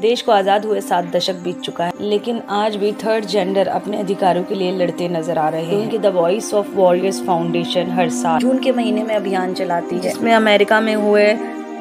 देश को आज़ाद हुए 7 दशक बीत चुका है, लेकिन आज भी थर्ड जेंडर अपने अधिकारों के लिए लड़ते नजर आ रहे हैं। उनकी the voice of warriors foundation हर साल जून के महीने में अभियान चलाती है, जिसमें अमेरिका में हुए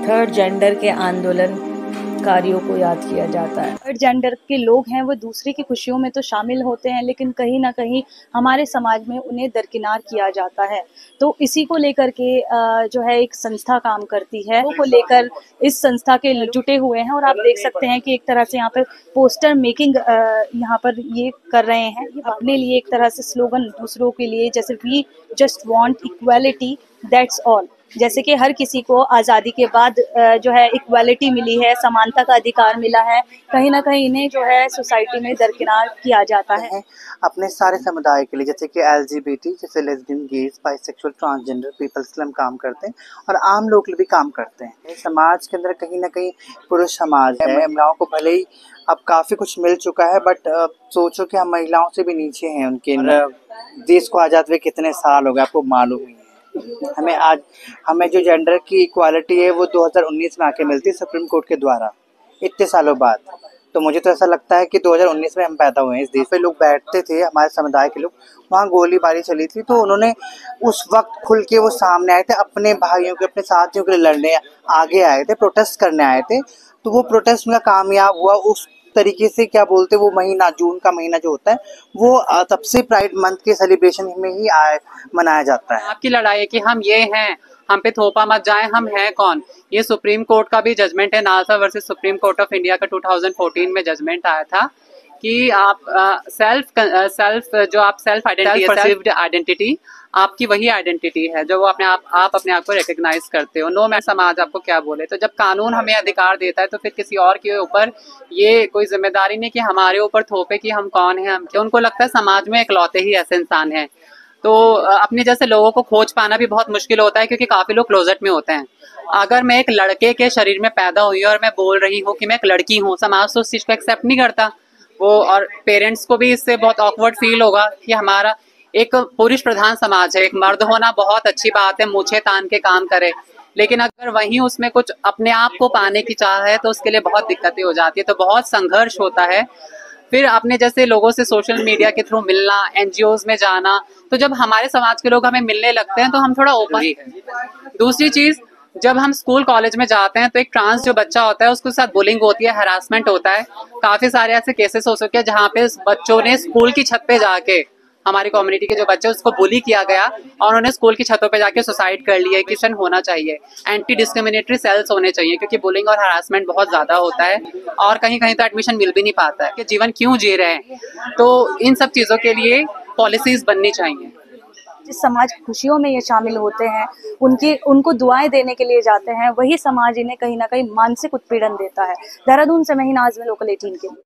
थर्ड जेंडर के आंदोलनकारियों को याद किया जाता है। थर्ड जेंडर के लोग हैं वो दूसरे की खुशियों में तो शामिल होते हैं, लेकिन कहीं ना कहीं हमारे समाज में उन्हें दरकिनार किया जाता है। तो इसी को लेकर के जो है एक संस्था काम करती है, वो लेकर इस संस्था के जुटे हुए हैं। और आप देख सकते हैं कि एक तरह से यहाँ पर पोस्टर मेकिंग यहाँ पर ये कर रहे हैं अपने लिए, एक तरह से स्लोगन दूसरों के लिए, जैसे we just want equality that's all. जैसे कि हर किसी को आज़ादी के बाद जो है इक्वालिटी मिली है, समानता का अधिकार मिला है, कहीं ना कहीं इन्हें जो है सोसाइटी में दरकिनार किया जाता है। अपने सारे समुदाय के लिए, जैसे कि LGBT, जैसे lesbian, gays, bisexual, transgender peoples के लिए हम काम करते हैं और आम लोग के लिए भी काम करते हैं। समाज के अंदर कहीं ना कहीं पुरुष समाज है, महिलाओं को भले ही अब काफ़ी कुछ मिल चुका है, बट सोचो कि हम महिलाओं से भी नीचे हैं उनके। देश को आज़ाद हुए कितने साल हो गए आपको मालूम ही है। हमें जो जेंडर की इक्वालिटी है वो 2019 में आके मिलती है सुप्रीम कोर्ट के द्वारा, इतने सालों बाद। तो मुझे तो ऐसा लगता है कि 2019 में हम पैदा हुए हैं इस देश पे। लोग बैठते थे, हमारे समुदाय के लोग, वहाँ गोलीबारी चली थी, तो उन्होंने उस वक्त खुल के वो सामने आए थे, अपने भाइयों के, अपने साथियों के लिए लड़ने आगे आए थे, प्रोटेस्ट करने आए थे। तो वो प्रोटेस्ट उनका कामयाब हुआ। उस तरीके से क्या बोलते, वो महीना, जून का महीना जो होता है वो तब से प्राइड मंथ के सेलिब्रेशन में ही मनाया जाता है। आपकी लड़ाई है कि हम ये हैं, हम पे थोपा मत जाए, हम हैं कौन। ये सुप्रीम कोर्ट का भी जजमेंट है, NALSA versus supreme court of India का 2014 में जजमेंट आया था कि आप सेल्फ आइडेंटिटी आपकी वही आइडेंटिटी है जो वो आप अपने आप को रिकग्नाइज करते हो, नो मैटर समाज आपको क्या बोले। तो जब कानून हमें अधिकार देता है तो फिर किसी और के ऊपर ये कोई जिम्मेदारी नहीं कि हमारे ऊपर थोपे कि हम कौन हैं। हम उनको लगता है समाज में इकलौते ही ऐसे इंसान हैं। तो अपने जैसे लोगों को खोज पाना भी बहुत मुश्किल होता है, क्योंकि काफी लोग क्लोजेट में होते हैं। अगर मैं एक लड़के के शरीर में पैदा हुई और मैं बोल रही हूँ कि मैं एक लड़की हूँ, समाज तो उस चीज को एक्सेप्ट नहीं करता वो, और पेरेंट्स को भी इससे बहुत ऑकवर्ड फील होगा कि हमारा एक पुरुष प्रधान समाज है, एक मर्द होना बहुत अच्छी बात है, मूछें तान के काम करे, लेकिन अगर वहीं उसमें कुछ अपने आप को पाने की चाह है तो उसके लिए बहुत दिक्कतें हो जाती है। तो बहुत संघर्ष होता है। फिर अपने जैसे लोगों से सोशल मीडिया के थ्रू मिलना, एनजीओज में जाना, तो जब हमारे समाज के लोग हमें मिलने लगते हैं तो हम थोड़ा ओपन है। दूसरी चीज, जब हम स्कूल कॉलेज में जाते हैं तो एक ट्रांस जो बच्चा होता है उसके साथ बुलिंग होती है, हरासमेंट होता है। काफी सारे ऐसे केसेस हो चुके हैं जहाँ पे बच्चों ने स्कूल की छत पे जाके, हमारी कम्युनिटी के जो बच्चे उसको बुली किया गया और उन्होंने स्कूल की छतों पे जाके सुसाइड कर लिया। किशन होना चाहिए, एंटी डिस्क्रिमिनेटरी सेल्स होने चाहिए, क्योंकि बुलिंग और हरासमेंट बहुत ज्यादा होता है और कहीं कहीं तो एडमिशन मिल भी नहीं पाता है कि जीवन क्यों जी रहे हैं। तो इन सब चीजों के लिए पॉलिसीज बननी चाहिए। जिस समाज खुशियों में ये शामिल होते हैं, उनको दुआएं देने के लिए जाते हैं, वही समाज इन्हें कहीं ना कहीं मानसिक उत्पीड़न देता है। देहरादून से मैं ही नाज़ में लोकल 18 के लिए।